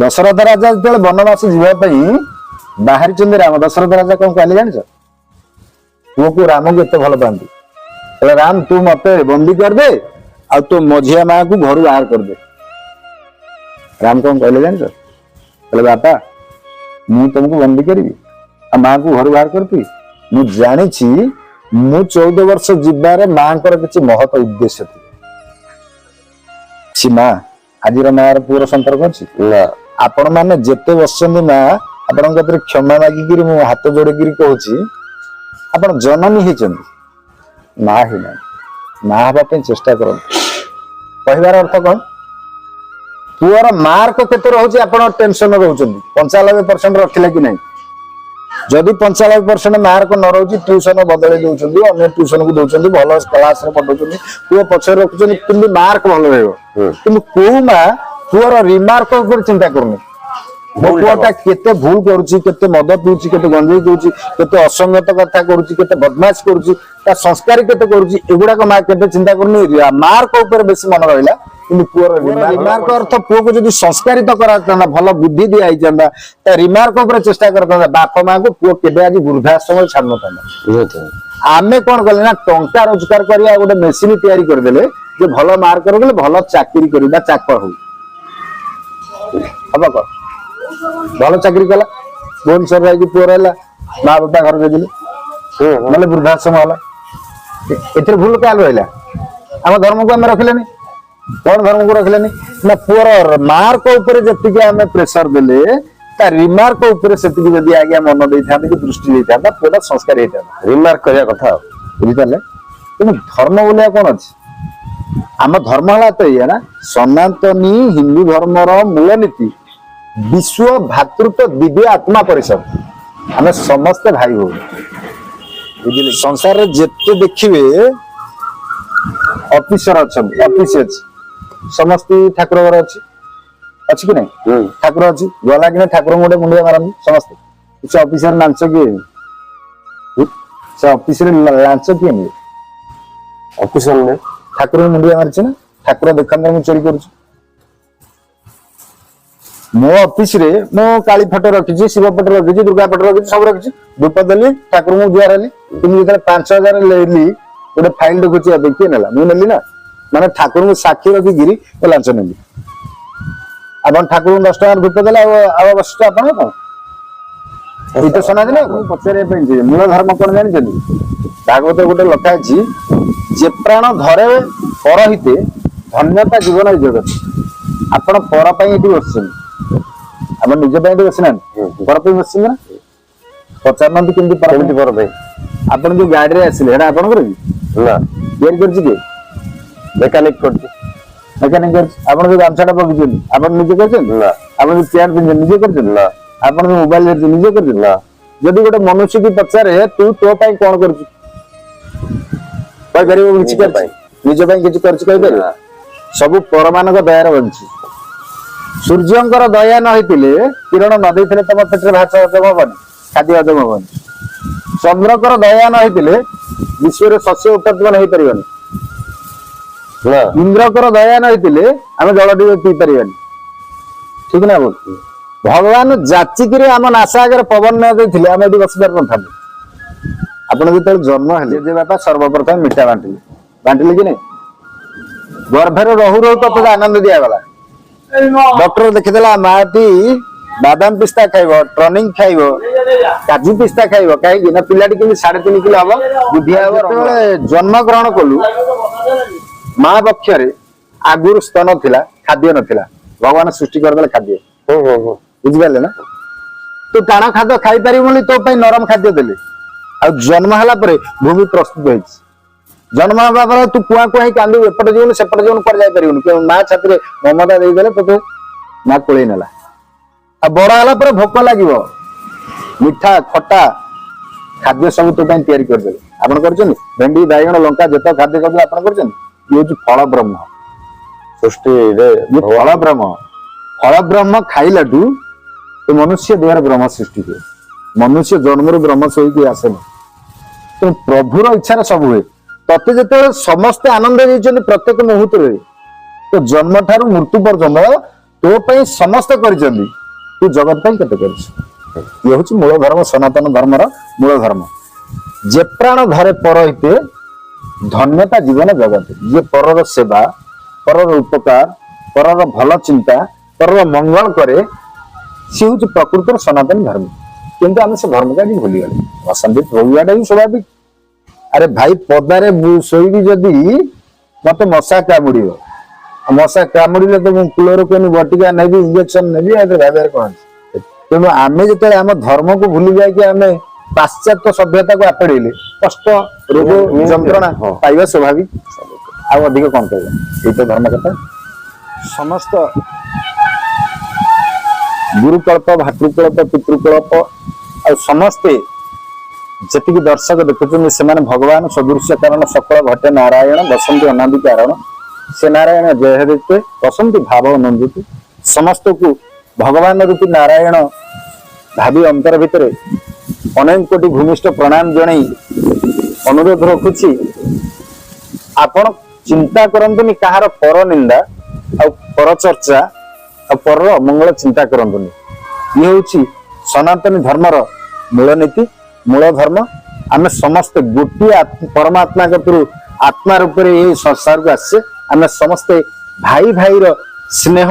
ଦଶରଥ ରାଜା ଯେତେବେଳେ ବନବାସ ଯିବା ପାଇଁ ବାହାରିଛନ୍ତି ରାମ, ଦଶରଥ ରାଜା କଣ କହିଲେ ଜାଣିଛ? ପୁଅକୁ ରାମକୁ ଏତେ ଭଲ ପାଆନ୍ତି, କହିଲେ ରାମ ତୁ ମତେ ବନ୍ଦୀ କରିଦେ ଆଉ ତୋ ମଝିଆ ମାକୁ ଘରୁ ବାହାର କରିଦେ। ରାମ କଣ କହିଲେ ଜାଣିଛ? କହିଲେ ବାପା ମୁଁ ତମକୁ ବନ୍ଦୀ କରିବି ଆଉ ମାଙ୍କୁ ଘରୁ ବାହାର କରିବି? ମୁଁ ଜାଣିଛି ମୁଁ 14 ବର୍ଷ ଯିବାରେ ମାଙ୍କର କିଛି ମହତ ଉଦ୍ଦେଶ୍ୟ ଥିଲା। ସି ମା ଆଜିର ମାର ପୁଅର ସମ୍ପର୍କ ଅଛି ନା। ଆପଣ ମାନେ ଯେତେ ବସିଛନ୍ତି ମା ଆପଣଙ୍କ କତିରେ କ୍ଷମା ମାଗିକିରି ମୁଁ ହାତ ଯୋଡିକିରି କହୁଛି ଆପଣ ଜନନୀ ହେଇଛନ୍ତି, ମା ହେଇନାହାନ୍ତି। ମା ହେବା ପାଇଁ ଚେଷ୍ଟା କରନ୍ତୁ। କହିବାର ଅର୍ଥ କଣ? ପୁଅର ମାର୍କ କେତେ ରହୁଛି ଆପଣ ଟେନସନ ରହୁଛନ୍ତି, 95% ରଖିଲେ କି ନାହିଁ? ଯଦି 95% ମାର୍କ ନ ରହୁଛି ଟ୍ୟୁସନ ବଦଳେଇ ଦଉଛନ୍ତି, ଅନ୍ୟ ଟ୍ୟୁସନକୁ ଦଉଛନ୍ତି, ଭଲ କ୍ଲାସରେ ପଢଉଛନ୍ତି, ପୁଅ ପଛରେ ରଖୁଛନ୍ତି କିନ୍ତୁ ମାର୍କ ଭଲ ରହିବ। କିନ୍ତୁ କୋଉ ମା ପୁଅର ରିମାର୍କ ଉପରେ ଚିନ୍ତା କରୁନି? ମୋ ପୁଅଟା କେତେ ଭୁଲ କରୁଛି, କେତେ ମଦ ପିଉଛି, କେତେ ଗଞ୍ଜେଇ ଦଉଛି, କେତେ ଅସଙ୍ଗତ କଥା କରୁଛି, କେତେ ବଦମାସ କରୁଛି, ତା ସଂସ୍କାରୀ କେତେ କରୁଛି, ଏଗୁଡାକ ମା କେତେ ଚିନ୍ତା କରୁନି? ମାର୍କ ଉପରେ ବେଶୀ ମନେ ରହିଲା। କିନ୍ତୁ ପୁଅର ରିମାର୍କ ଅର୍ଥ ପୁଅକୁ ଯଦି ସଂସ୍କାରିତ କରାଯାଇଥାନ୍ତା, ଭଲ ବୁଦ୍ଧି ଦିଆ ହେଇଥାନ୍ତା, ତା ରିମାର୍କ ଉପରେ ଚେଷ୍ଟା କରିଥାନ୍ତା, ବାପା ମାଙ୍କୁ ପୁଅ କେବେ ଆଜି ବୃଦ୍ଧାଶ୍ରମରେ ଛାଡିନଥାନ୍ତା। ଆମେ କଣ କଲେ ନା ଟଙ୍କା ରୋଜଗାର କରିବା ଗୋଟେ ମେସିନ ତିଆରି କରିଦେଲେ ଯେ ଭଲ ମାର୍କ ରଖିଲେ ଭଲ ଚାକିରି କରିବା, ଚାକର ହଉ ହବ କଣ? ଭଲ ଚାକିରି କଲା, ଭୁବନେଶ୍ୱର ଯାଇକି ପୁଅ ରହିଲା, ମା ବାପା ଘର ଯାଇଥିଲେ, ନହେଲେ ବୃଦ୍ଧାଶ୍ରମ ହେଲା। ଏଥିରେ ଭୁଲ କାହାର ରହିଲା? ଆମ ଧର୍ମକୁ ଆମେ ରଖିଲେନି। କଣ ଧର୍ମକୁ ରଖିଲେନି ନା ପୁଅର ମାର୍କ ଉପରେ ଯେତିକି ଆମେ ପ୍ରେସର ଦେଲେ ତା ରିମାର୍କ ଉପରେ ସେତିକି ଯଦି ଆଜ୍ଞା ମନ ଦେଇଥାନ୍ତେ କି ଦୃଷ୍ଟି ଦେଇଥାନ୍ତା ପୁଅଟା ସଂସ୍କାର ହେଇଥାନ୍ତା। ରିମାର୍କ କରିବା କଥା ଆଉ। ବୁଝିପାରିଲେ? କିନ୍ତୁ ଧର୍ମ ବୋଲି କଣ ଅଛି? ଆମ ଧର୍ମ ହେଲା ତ ଇଏ ନା ସନାତନୀ ହିନ୍ଦୁ ଧର୍ମର ମୂଳ ନୀତି ବିଶ୍ୱ ଭାତୃତ୍ୱ ଦିବ୍ୟ ଆତ୍ମା ପରିଷଦ। ଆମେ ସମସ୍ତେ ଭାଇ ଭଉଣୀ। ବୁଝିଲେ? ସଂସାରରେ ଯେତେ ଦେଖିବେ ଅଫିସର ଅଛନ୍ତି, ଅଫିସ ଅଛି, ସମସ୍ତେ ଠାକୁର ଘର ଅଛି, ଅଛି କି ନାଇଁ? ଠାକୁର ଅଛି, ଗଲା କିନା ଠାକୁରଙ୍କୁ ଗୋଟେ ମୁଣ୍ଡିଆ ମାରନ୍ତି ସମସ୍ତେ। ସେ ଅଫିସର ଲାଞ୍ଚ କିଏ? ସେ ଅଫିସରେ ଲାଞ୍ଚ କିଏ ନିଏ? ଅଫିସର ନୁହେଁ। ଠାକୁରଙ୍କୁ ମୁଣ୍ଡିଆ ମାରିଛି ନା? ଠାକୁର ଦେଖାନ୍ତ ମୁଁ ଚୋରି କରୁଛି। ମୋ ଅଫିସରେ ମୁଁ କାଳୀ ଫଟୋ ରଖିଛି, ଶିବ ଫଟୋ ରଖିଛି, ଦୁର୍ଗା ଫଟୋ ରଖିଛି, ସବୁ ରଖିଛି। ଧୂପ ଦେଲି, ଠାକୁରଙ୍କୁ ଜୁହାର ହେଲି। କିନ୍ତୁ ଯେତେବେଳେ 5000 ନେଲି ଗୋଟେ ଫାଇଲ ଦେଖୁଛି ଏବେ କିଏ ନେଲା? ମୁଁ ନେଲି ନା। ମାନେ ଠାକୁରଙ୍କୁ ସାକ୍ଷୀ ରଖିକିରି ଲାଞ୍ଚ ନେଲି। ଆପଣ ଠାକୁରଙ୍କୁ 10 ଟଙ୍କାର ଧୂପ ଦେଲେ ଆଉ ଅବଶିଷ୍ଟ ଆପଣ କଣ? ଏଇତ ସମାଜ ନା ପଚାରିବା ପାଇଁ ଯିବେ। ମୂଳ ଧର୍ମ କଣ ଜାଣିଛନ୍ତି? ଭାଗବତ ଗୋଟେ ଲେଖା ଅଛି, ଯେ ପ୍ରାଣ ଧରେ ପରହିତେ ଧନ୍ୟତା ଜୀବନ ଜଗତ। ଆପଣ ପର ପାଇଁ ଏଠି ବସିଛନ୍ତି, ଆପଣ ନିଜ ପାଇଁ ଏଠି ବସିନାହାନ୍ତି, ପର ପାଇଁ ବସିଛନ୍ତି ନା? ପଚାରୁନାହାନ୍ତି କେମିତି ପର ପାଇଁ? ଆପଣ ଯୋଉ ଗାଡିରେ ଆସିଲେ ଏଟା ଆପଣଙ୍କର କି? ନା। ତିଆରି କରିଛି କିଏ? ମେକାନିକ କରୁଛି। ମେକାନିକ କରିଛି। ଆପଣ ଯୋଉ ଗାମଛାଟା ପକେଇଛନ୍ତି ଆପଣ ନିଜେ କରିଛନ୍ତି? ନା। ଆପଣ ଯୋଉ ଚେୟାର ପିନ୍ଧଛନ୍ତି ନିଜେ କରିଛନ୍ତି? ନା। ଆପଣ ଯୋଉ ମୋବାଇଲ ଧରିଛନ୍ତି ନିଜେ କରିଛନ୍ତି? ନା। ଯଦି ଗୋଟେ ମନୁଷ୍ୟକୁ ପଚାରେ ତୁ ତୋ ପାଇଁ କଣ କରୁଛୁ, କହିପାରିବ କିଛି କରିଛି? ନିଜ ପାଇଁ କିଛି କରିଛି କହିପାରିବ? ସବୁ ପରମାନଙ୍କ ଦୟାରେ ବଞ୍ଚିଛି। ସୂର୍ଯ୍ୟଙ୍କର ଦୟା ନ ହେଇଥିଲେ, କିରଣ ନ ଦେଇଥିଲେ ତମ ପେଟରେ ଭାତ ହଜମ ହବନି, ଖାଦ୍ୟ ହଜମ ହବନି। ଚନ୍ଦ୍ରଙ୍କର ଦୟା ନ ହେଇଥିଲେ ବିଶ୍ୱରେ ଶସ୍ୟ ଉତ୍ପାଦନ ହେଇପାରିବନି। ଇନ୍ଦ୍ରଙ୍କର ଦୟା ନ ହେଇଥିଲେ ଆମେ ଜଳ ଟିକେ ପିଇ ପାରିବାନି। ଠିକ ନା ଭୁଲ? ଭଗବାନ ଯାଚିକିରି ଆମ ନାସା ଆଗରେ ପବନ ନ ଦେଇଥିଲେ ଆମେ ଏଠି ବସି ପାରିନଥାନ୍ତେ। ଆପଣ ଯେତେବେଳେ ଜନ୍ମ ହେଲେ ଯେ ବାପା ସର୍ବପ୍ରଥମେ ମିଠା ବାଣ୍ଟିଲେ, ବାଣ୍ଟିଲେ କି ନାଇଁ? ଗର୍ଭରେ ରହୁ ରହୁ ତତେ ଆନନ୍ଦ ଦିଆଗଲା। ଡକ୍ଟର ଦେଖିଦେଲା ମାଟି ବାଦାମ ପିସ୍ତା ଖାଇବ, ଟନିକ ଖାଇବ, କାଜୁ ପିସ୍ତା ଖାଇବ, କାହିଁକି ନା ପିଲାଟି କେମିତି 3.5 କିଲୋ ହବ, ବୁଦ୍ଧି ହବ। ଯେତେବେଳେ ଜନ୍ମ ଗ୍ରହଣ କଲୁ ମା ବକ୍ଷରେ ଆଗରୁ ସ୍ତନ ଥିଲା, ଖାଦ୍ୟ ନଥିଲା, ଭଗବାନ ସୃଷ୍ଟି କରିଦେଲେ ଖାଦ୍ୟ। ବୁଝିପାରିଲେ ନା? ତୁ ଟାଣ ଖାଦ୍ୟ ଖାଇପାରିବୁ ବୋଲି ତୋ ପାଇଁ ନରମ ଖାଦ୍ୟ ଦେଲେ। ଆଉ ଜନ୍ମ ହେଲା ପରେ ଭୂମି ପ୍ରସ୍ତୁତ ହେଇଛି। ଜନ୍ମ ହେବା ପରେ ତୁ କୁଆ କୁଆ ହେଇ କାନ୍ଦିବୁ, ଏପଟେ ଯିବୁନି ସେପଟେ ଯିବୁନି, କୁଆଡେ ଯାଇପାରିବୁନି। ମା ଛାତିରେ ମମତା ଦେଇଦେଲେ ତତେ ମା କୋଳେଇ ନେଲା। ଆଉ ବଡ ହେଲା ପରେ ଭୋକ ଲାଗିବ, ମିଠା ଖଟା ଖାଦ୍ୟ ସବୁ ତୋ ପାଇଁ ତିଆରି କରିଦେବେ। ଆପଣ କରିଛନ୍ତି? ଭେଣ୍ଡି ବାଇଗଣ ଲଙ୍କା ଯେତେ ଖାଦ୍ୟ ସବୁ ଆପଣ କରିଛନ୍ତି? ଇଏ ହଉଛି ଫଳ ବ୍ରହ୍ମ। ସୃଷ୍ଟିରେ ଇଏ ଫଳ ବ୍ରହ୍ମ। ଫଳ ବ୍ରହ୍ମ ଖାଇଲାଠୁ ଏ ମନୁଷ୍ୟ ଦେହରେ ବ୍ରହ୍ମ ସୃଷ୍ଟି ହୁଏ। ମନୁଷ୍ୟ ଜନ୍ମରୁ ବ୍ରହ୍ମ ଶୋଇକି ଆସେନି। ତେଣୁ ପ୍ରଭୁର ଇଚ୍ଛାରେ ସବୁ ହୁଏ। ତତେ ଯେତେବେଳେ ସମସ୍ତେ ଆନନ୍ଦ ଦେଇଛନ୍ତି ପ୍ରତ୍ୟେକ ମୁହୂର୍ତ୍ତରେ, ତ ଜନ୍ମ ଠାରୁ ମୃତ୍ୟୁ ପର୍ଯ୍ୟନ୍ତ ତୋ ପାଇଁ ସମସ୍ତେ କରିଛନ୍ତି, ତୁ ଜଗତ ପାଇଁ କେତେ କରିଛୁ? ଇଏ ହଉଛି ମୂଳ ଧର୍ମ, ସନାତନ ଧର୍ମର ମୂଳ ଧର୍ମ। ଯେ ପ୍ରାଣ ଧରେ ପର ହିତେ ଧନ୍ୟତା ଜୀବନ ଜଗତ। ଯିଏ ପରର ସେବା, ପରର ଉପକାର, ପରର ଭଲ ଚିନ୍ତା, ପରର ମଙ୍ଗଳ କରେ, ସିଏ ହଉଛି ପ୍ରକୃତର ସନାତନ ଧର୍ମ। କିନ୍ତୁ ଆମେ ସେ ଧର୍ମକୁ ଆଜି ଭୁଲିଗଲେ। ଅଶାନ୍ତି ରହିବାଟା ହିଁ ସ୍ୱାଭାବିକ। ଆରେ ଭାଇ ପଦାରେ ଶୋଇବି ଯଦି ମତେ ମଶା କାମୁଡିବ, ମଶା କାମୁଡିଲେ ତ ମୁଁ କ୍ଲୋରୋକୁଇନ୍ ବଟିକା ନେବି, ଇଞ୍ଜେକ୍ସନ ନେବି, ଭାବିବାରେ କଣ ଅଛି? ତେଣୁ ଆମେ ଯେତେବେଳେ ଆମ ଧର୍ମକୁ ଭୁଲି ଯାଇକି ଆମେ ପାଶ୍ଚାତ୍ୟ ସଭ୍ୟତାକୁ ଆପଣେଇଲେ, କଷ୍ଟ ରୋଗ ଯନ୍ତ୍ରଣା ପାଇବା ସ୍ୱାଭାବିକ। ଆଉ ଅଧିକ କଣ କହିବା? ଏଇ ତ ଧର୍ମ କଥା। ସମସ୍ତ ଗୁରୁକଳ୍ପ, ଭାତୃକଳ୍ପ, ପିତୃକଳ୍ପ ଆଉ ସମସ୍ତେ ଯେତିକି ଦର୍ଶକ ଦେଖୁଛନ୍ତି ସେମାନେ ଭଗବାନ ସଦୃଶ୍ୟ, କାରଣ ସକଳ ଘଟେ ନାରାୟଣ ବସନ୍ତି ଅନାଦି କାରଣ। ସେ ନାରାୟଣ ଯେହେତୁ ବସନ୍ତି ଭାବ ନନ୍ଦୁତି। ସମସ୍ତକୁ ଭଗବାନ ରୂପୀ ନାରାୟଣ ଭାବି ଅନ୍ତର ଭିତରେ ଅନେକ କୋଟି ଭୂମିଷ୍ଠ ପ୍ରଣାମ ଜଣାଇ ଅନୁରୋଧ ରଖୁଛି, ଆପଣ ଚିନ୍ତା କରନ୍ତୁନି କାହାର ପର ନିନ୍ଦା ଆଉ ପର ଚର୍ଚ୍ଚା ଆଉ ପରର ମଙ୍ଗଳ ଚିନ୍ତା କରନ୍ତୁନି। ଇଏ ହଉଛି ସନାତନୀ ଧର୍ମର ମୂଳ ନୀତି, ମୂଳ ଧର୍ମ। ଆମେ ସମସ୍ତେ ଗୋଟିଏ ପରମାତ୍ମା କତରୁ ଆତ୍ମା ରୂପରେ ଏଇ ସଂସାରକୁ ଆସିଛେ। ଆମେ ସମସ୍ତେ ଭାଇ ଭାଇର ସ୍ନେହ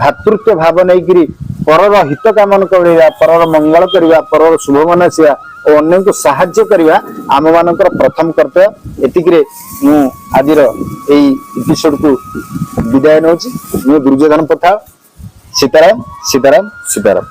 ଭାତୃତ୍ୱ ଭାବ ନେଇକିରି ପରର ହିତ କାମନା କରିବା, ପରର ମଙ୍ଗଳ କରିବା, ପରର ଶୁଭ ମନାସିବା ଓ ଅନ୍ୟଙ୍କୁ ସାହାଯ୍ୟ କରିବା ଆମ ମାନଙ୍କର ପ୍ରଥମ କର୍ତ୍ତବ୍ୟ। ଏତିକିରେ ମୁଁ ଆଜିର ଏଇ ଏପିସୋଡକୁ ବିଦାୟ ନେଉଛି। ମୁଁ ଦୁର୍ଯ୍ୟୋଧନ ପଥାଳ। ସୀତାରାମ ସୀତାରାମ ସୀତାରାମ।